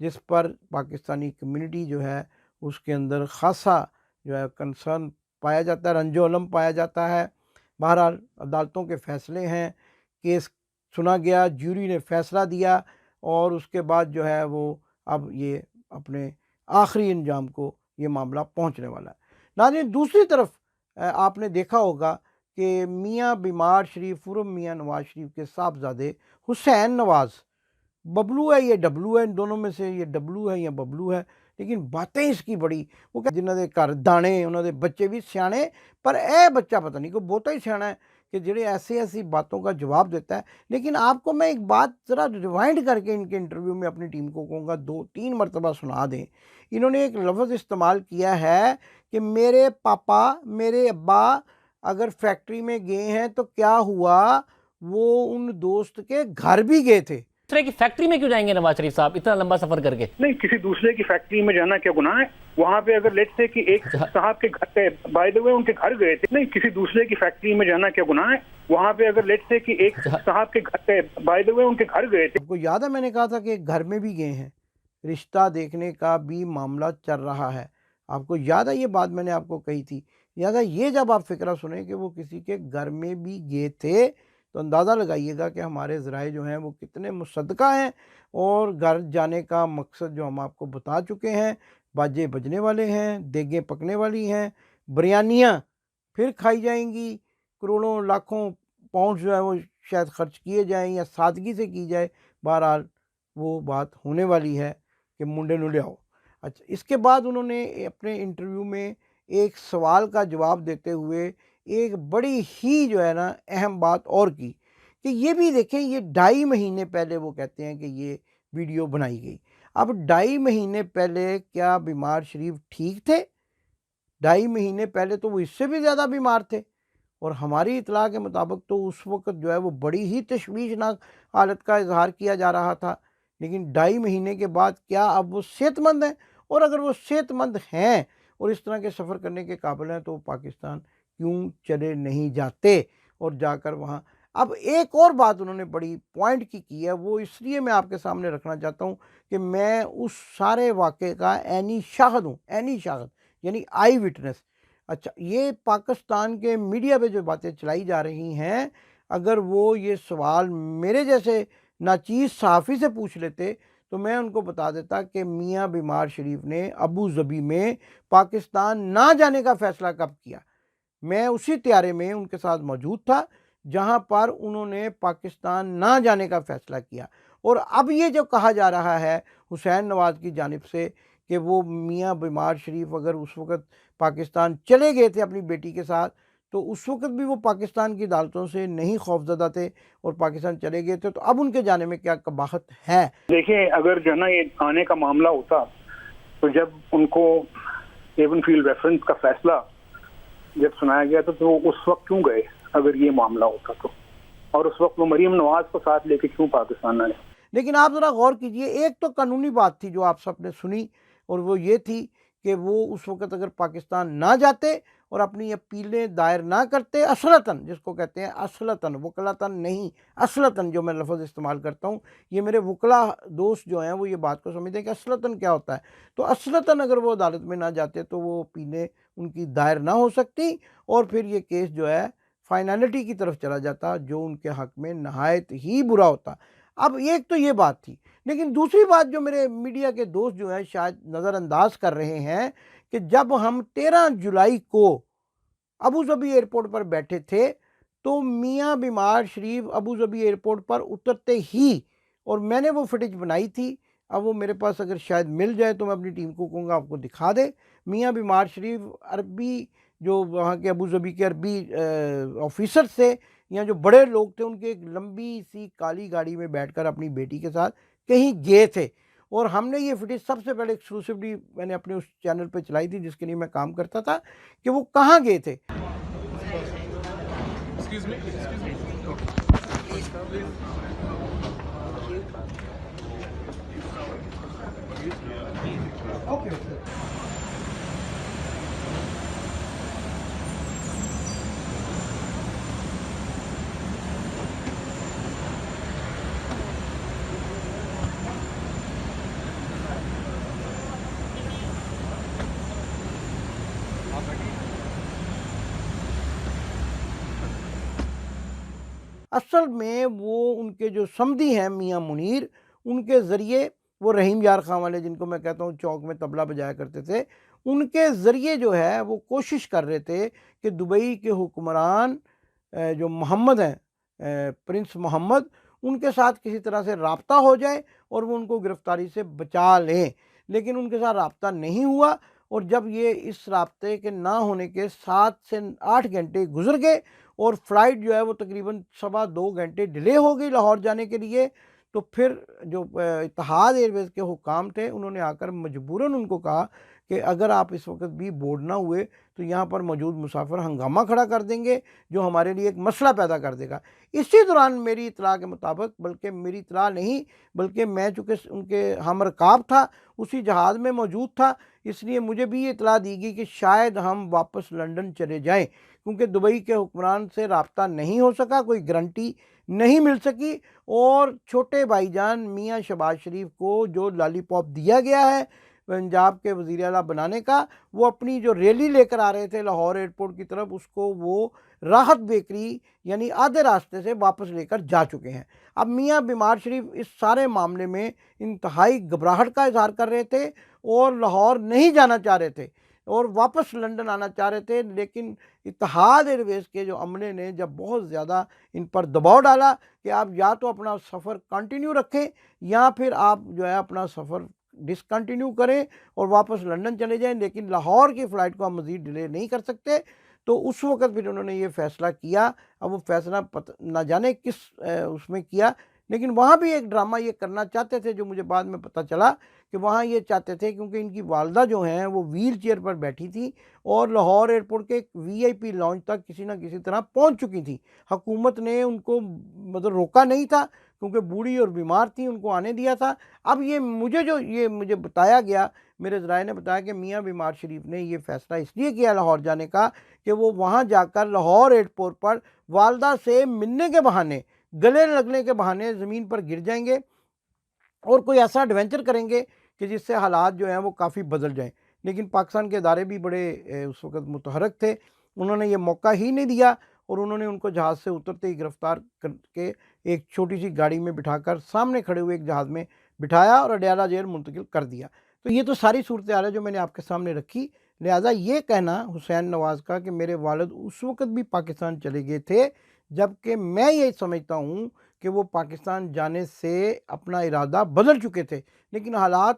جس پر پاکستانی کمیونٹی جو ہے اس کے اندر خاصا جو ہے کنسرن پایا جاتا ہے، رنج و الم پایا جاتا ہے۔ بہرحال عدالتوں کے فیصلے ہیں، کیس سنا گیا، جیوری نے فیصلہ دیا اور اس کے بعد جو ہے وہ اب یہ اپنے آخری انجام کو یہ معاملہ پہنچنے والا ہے۔ ناظرین، دوسری طرف آپ نے دیکھا ہوگا کہ میاں بیمار شریف عرف میاں نواز شریف کے صاحبزادے حسین نواز، ببلو ہے یہ ڈبلو ہے، ان دونوں میں سے یہ ڈبلو ہے یا ببلو ہے، لیکن باتیں اس کی بڑی، وہ کہ جنہوں نے گھر دانے، انہوں نے بچے بھی سیانے، پر اے بچہ پتہ نہیں کو بہتا ہی سیانا ہے کہ جڑے ایسی باتوں کا جواب دیتا ہے۔ لیکن آپ کو میں ایک بات ذرا ریوائنڈ کر کے ان کے انٹرویو میں اپنی ٹیم کو کہوں گا 2-3 مرتبہ سنا دیں۔ انہوں نے ایک لفظ استعمال کیا ہے کہ میرے پاپا، میرے ابا اگر فیکٹری میں گئے ہیں تو کیا ہوا، وہ ان دوست کے گھر بھی گئے تھے۔ دوسرے کی فیکٹری میں کیوں جائیں گے نواز شریف صاحب اتنا لمبا سفر کر کے؟ نہیں، کسی دوسرے کی فیکٹری میں جانا کیا گناہ ہے؟ وہاں پہ اگر لیٹ سے کہ ایک صاحب کے گھر پہ بائی دا وے ان کے گھر گئے تھے، نہیں کسی دوسرے کی فیکٹری میں جانا کیا گناہ ہے؟ وہاں پہ اگر لیٹ سے کہ ایک صاحب کے گھر پہ بائی دا وے ان کے گھر گئے تھے۔ آپ کو یاد ہے میں نے کہا تھا کہ گھر میں بھی گئے ہیں، رشتہ دیکھنے کا بھی معاملہ چل رہا ہے۔ آپ کو یاد ہے یہ بات میں نے آپ کو کہی تھی؟ لہٰذا یہ جب آپ فکرہ سنیں کہ وہ کسی کے گھر میں بھی گئے تھے تو اندازہ لگائیے گا کہ ہمارے ذرائع جو ہیں وہ کتنے مصدقہ ہیں، اور گھر جانے کا مقصد جو ہم آپ کو بتا چکے ہیں، باجے بجنے والے ہیں، دیگیں پکنے والی ہیں، بریانیاں پھر کھائی جائیں گی، کروڑوں لاکھوں پاؤنڈ جو ہے وہ شاید خرچ کیے جائیں یا سادگی سے کی جائے، بہرحال وہ بات ہونے والی ہے کہ منڈے نو لے آؤ۔ اچھا، اس کے بعد انہوں نے اپنے انٹرویو میں ایک سوال کا جواب دیتے ہوئے ایک بڑی ہی جو ہے نا اہم بات اور کی کہ یہ بھی دیکھیں، یہ 2.5 مہینے پہلے وہ کہتے ہیں کہ یہ ویڈیو بنائی گئی۔ اب 2.5 مہینے پہلے کیا بیمار شریف ٹھیک تھے؟ 2.5 مہینے پہلے تو وہ اس سے بھی زیادہ بیمار تھے، اور ہماری اطلاع کے مطابق تو اس وقت جو ہے وہ بڑی ہی تشویشناک حالت کا اظہار کیا جا رہا تھا۔ لیکن 2.5 مہینے کے بعد کیا اب وہ صحت مند ہیں؟ اور اگر وہ صحت مند ہیں اور اس طرح کے سفر کرنے کے قابل ہیں تو پاکستان کیوں چلے نہیں جاتے اور جا کر وہاں۔ اب ایک اور بات انہوں نے بڑی پوائنٹ کی ہے، وہ اس لیے میں آپ کے سامنے رکھنا چاہتا ہوں کہ میں اس سارے واقعے کا عینی شاہد ہوں، عینی شاہد یعنی آئی وٹنس۔ اچھا، یہ پاکستان کے میڈیا پہ جو باتیں چلائی جا رہی ہیں، اگر وہ یہ سوال میرے جیسے ناچیز صحافی سے پوچھ لیتے تو میں ان کو بتا دیتا کہ میاں بیمار شریف نے ابو ظبی میں پاکستان نہ جانے کا فیصلہ کب کیا۔ میں اسی طیارے میں ان کے ساتھ موجود تھا جہاں پر انہوں نے پاکستان نہ جانے کا فیصلہ کیا، اور اب یہ جو کہا جا رہا ہے حسین نواز کی جانب سے کہ وہ میاں بیمار شریف اگر اس وقت پاکستان چلے گئے تھے اپنی بیٹی کے ساتھ تو اس وقت بھی وہ پاکستان کی عدالتوں سے نہیں خوفزدہ تھے اور پاکستان چلے گئے تھے، تو اب ان کے جانے میں کیا قباحت ہے؟ دیکھیں، اگر جو ہے نا یہ آنے کا معاملہ ہوتا تو جب ان کو ایون فیلڈ ریفرنس کا فیصلہ جب سنایا گیا تو وہ اس وقت کیوں گئے اگر یہ معاملہ ہوتا تو، اور اس وقت وہ مریم نواز کو ساتھ لے کے کیوں پاکستان آئے؟ لیکن آپ ذرا غور کیجئے، ایک تو قانونی بات تھی جو آپ سب نے سنی، اور وہ یہ تھی کہ وہ اس وقت اگر پاکستان نہ جاتے اور اپنی اپیلیں دائر نہ کرتے، اصلتاً جس کو کہتے ہیں اصلتاً، وکلتاً نہیں، اصلتاً جو میں لفظ استعمال کرتا ہوں، یہ میرے وکلا دوست جو ہیں وہ یہ بات کو سمجھتے ہیں کہ اصلتاً کیا ہوتا ہے، تو اصلتاً اگر وہ عدالت میں نہ جاتے تو وہ اپیلیں ان کی دائر نہ ہو سکتی، اور پھر یہ کیس جو ہے فائنلٹی کی طرف چلا جاتا جو ان کے حق میں نہایت ہی برا ہوتا۔ اب ایک تو یہ بات تھی، لیکن دوسری بات جو میرے میڈیا کے دوست جو ہیں شاید نظر انداز کر رہے ہیں کہ جب ہم 13 جولائی کو ابو ظبی ایئرپورٹ پر بیٹھے تھے تو میاں بیمار شریف ابو ظبی ایئرپورٹ پر اترتے ہی، اور میں نے وہ فوٹیج بنائی تھی، اب وہ میرے پاس اگر شاید مل جائے تو میں اپنی ٹیم کو کہوں گا آپ کو دکھا دے، میاں بیمار شریف عربی جو وہاں کے ابو ظبی کے عربی آفیسر سے یا جو بڑے لوگ تھے ان کے ایک لمبی سی کالی گاڑی میں بیٹھ کر اپنی بیٹی کے ساتھ کہیں گئے تھے، اور ہم نے یہ فوٹیج سب سے پہلے ایکسکلوسیولی میں نے اپنے اس چینل پہ چلائی تھی جس کے لیے میں کام کرتا تھا کہ وہ کہاں گئے تھے۔ اصل میں وہ ان کے جو سمدی ہیں میاں منیر، ان کے ذریعے، وہ رحیم یار خان والے جن کو میں کہتا ہوں چوک میں طبلہ بجایا کرتے تھے، ان کے ذریعے جو ہے وہ کوشش کر رہے تھے کہ دبئی کے حکمران جو محمد ہیں، پرنس محمد، ان کے ساتھ کسی طرح سے رابطہ ہو جائے اور وہ ان کو گرفتاری سے بچا لیں، لیکن ان کے ساتھ رابطہ نہیں ہوا۔ اور جب یہ اس رابطے کے نہ ہونے کے 7 سے 8 گھنٹے گزر گئے اور فلائٹ جو ہے وہ تقریباً 2.25 گھنٹے ڈیلے ہو گئی لاہور جانے کے لیے، تو پھر جو اتحاد ایئر ویز کے حکام تھے انہوں نے آ کر مجبوراً ان کو کہا کہ اگر آپ اس وقت بھی بورڈ نہ ہوئے تو یہاں پر موجود مسافر ہنگامہ کھڑا کر دیں گے جو ہمارے لیے ایک مسئلہ پیدا کر دے گا۔ اسی دوران میری اطلاع کے مطابق، بلکہ میری اطلاع نہیں بلکہ میں چونکہ ان کے ہم رکاب تھا، اسی جہاز میں موجود تھا، اس لیے مجھے بھی یہ اطلاع دی گئی کہ شاید ہم واپس لنڈن چلے جائیں، کیونکہ دبئی کے حکمران سے رابطہ نہیں ہو سکا، کوئی گارنٹی نہیں مل سکی، اور چھوٹے بھائی جان میاں شہباز شریف کو جو لالی پاپ دیا گیا ہے پنجاب کے وزیر اعلیٰ بنانے کا، وہ اپنی جو ریلی لے کر آ رہے تھے لاہور ایئرپورٹ کی طرف، اس کو وہ راحت بیکری یعنی آدھے راستے سے واپس لے کر جا چکے ہیں۔ اب میاں بیمار شریف اس سارے معاملے میں انتہائی گھبراہٹ کا اظہار کر رہے تھے اور لاہور نہیں جانا چاہ رہے تھے اور واپس لنڈن آنا چاہ رہے تھے، لیکن اتحاد ایئر ویز کے جو عملے نے جب بہت زیادہ ان پر دباؤ ڈالا کہ آپ یا تو اپنا سفر کنٹینیو رکھیں یا پھر آپ جو ہے اپنا سفر ڈسکنٹینیو کریں اور واپس لنڈن چلے جائیں، لیکن لاہور کی فلائٹ کو ہم مزید ڈیلے نہیں کر سکتے، تو اس وقت پھر انہوں نے یہ فیصلہ کیا۔ اب وہ فیصلہ نہ جانے کس اس میں کیا، لیکن وہاں بھی ایک ڈرامہ یہ کرنا چاہتے تھے جو مجھے بعد میں پتہ چلا کہ وہاں یہ چاہتے تھے، کیونکہ ان کی والدہ جو ہیں وہ ویل چیئر پر بیٹھی تھی اور لاہور ایئرپورٹ کے ایک VIP لانچ تک کسی نہ کسی طرح پہنچ چکی تھی، حکومت نے ان کو مطلب روکا نہیں تھا کیونکہ بوڑھی اور بیمار تھیں، ان کو آنے دیا تھا۔ اب یہ مجھے بتایا گیا، میرے ذرائع نے بتایا کہ میاں بیمار شریف نے یہ فیصلہ اس لیے کیا لاہور جانے کا کہ وہ وہاں جا کر لاہور ایئرپورٹ پر والدہ سے ملنے کے بہانے، گلے لگنے کے بہانے زمین پر گر جائیں گے اور کوئی ایسا ایڈونچر کریں گے کہ جس سے حالات جو ہیں وہ کافی بدل جائیں۔ لیکن پاکستان کے ادارے بھی بڑے اس وقت متحرک تھے، انہوں نے یہ موقع ہی نہیں دیا اور انہوں نے ان کو جہاز سے اترتے ہی گرفتار کر کے ایک چھوٹی سی گاڑی میں بٹھا کر سامنے کھڑے ہوئے ایک جہاز میں بٹھایا اور اڈیالہ جیل منتقل کر دیا۔ تو یہ تو ساری صورتحال ہے جو میں نے آپ کے سامنے رکھی۔ لہٰذا یہ کہنا حسین نواز کا کہ میرے والد اس وقت بھی پاکستان چلے گئے تھے، جبکہ میں یہ سمجھتا ہوں کہ وہ پاکستان جانے سے اپنا ارادہ بدل چکے تھے، لیکن حالات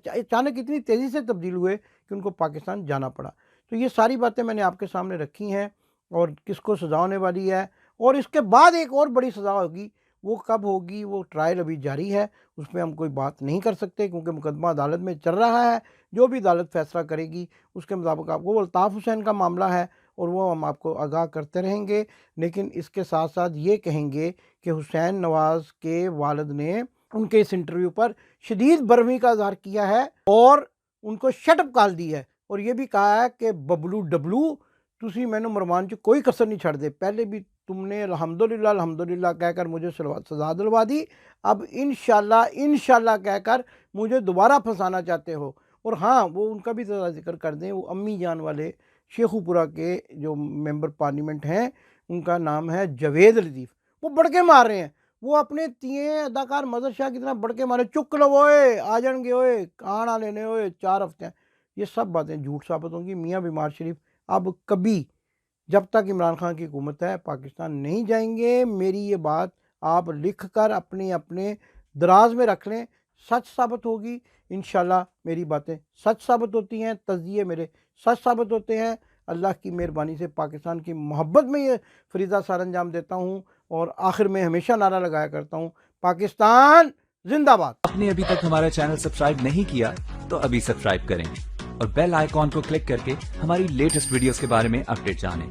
اچانک اتنی تیزی سے تبدیل ہوئے کہ ان کو پاکستان جانا پڑا۔ تو یہ ساری باتیں میں نے آپ کے سامنے رکھی ہیں، اور کس کو سزا ہونے والی ہے، اور اس کے بعد ایک اور بڑی سزا ہوگی، وہ کب ہوگی، وہ ٹرائل ابھی جاری ہے، اس پہ ہم کوئی بات نہیں کر سکتے کیونکہ مقدمہ عدالت میں چل رہا ہے۔ جو بھی عدالت فیصلہ کرے گی اس کے مطابق آپ کو، وہ الطاف حسین کا معاملہ ہے اور وہ ہم آپ کو آگاہ کرتے رہیں گے، لیکن اس کے ساتھ ساتھ یہ کہیں گے کہ حسین نواز کے والد نے ان کے اس انٹرویو پر شدید برہمی کا اظہار کیا ہے اور ان کو شٹ اپ کال دی ہے، اور یہ بھی کہا ہے کہ ببلو ڈبلو تسی میں نے مرمان چ کوئی کسر نہیں چھڑ دے، پہلے بھی تم نے الحمدللہ کہہ کر مجھے سزا دلوا دی، اب انشاءاللہ کہہ کر مجھے دوبارہ پھنسانا چاہتے ہو۔ اور ہاں، وہ ان کا بھی ذرا ذکر کر دیں، وہ امی جان والے شیخو پورہ کے جو ممبر پارلیمنٹ ہیں، ان کا نام ہے جاوید لطیف، وہ بڑکے مار رہے ہیں، وہ اپنے تیئیں اداکار مظہر شاہ کی طرح بڑکے مارے، چک لو اوئے آ جان گے اوئے کہاں لینے ہوئے 4 ہفتے ہیں۔ یہ سب باتیں جھوٹ ثابت ہوں گی۔ میاں بیمار شریف اب کبھی، جب تک عمران خان کی حکومت ہے، پاکستان نہیں جائیں گے۔ میری یہ بات آپ لکھ کر اپنے دراز میں رکھ لیں، سچ ثابت ہوگی انشاءاللہ۔ میری باتیں سچ ثابت ہوتی ہیں، تجزیے میرے سچ ثابت ہوتے ہیں۔ اللہ کی مہربانی سے پاکستان کی محبت میں یہ فریضہ سر انجام دیتا ہوں، اور آخر میں ہمیشہ نعرہ لگایا کرتا ہوں، پاکستان زندہ باد۔ آپ نے ابھی تک ہمارا چینل سبسکرائب نہیں کیا تو ابھی سبسکرائب کریں اور بیل آئیکن کو کلک کر کے ہماری لیٹسٹ ویڈیوز کے بارے میں اپڈیٹ جانیں۔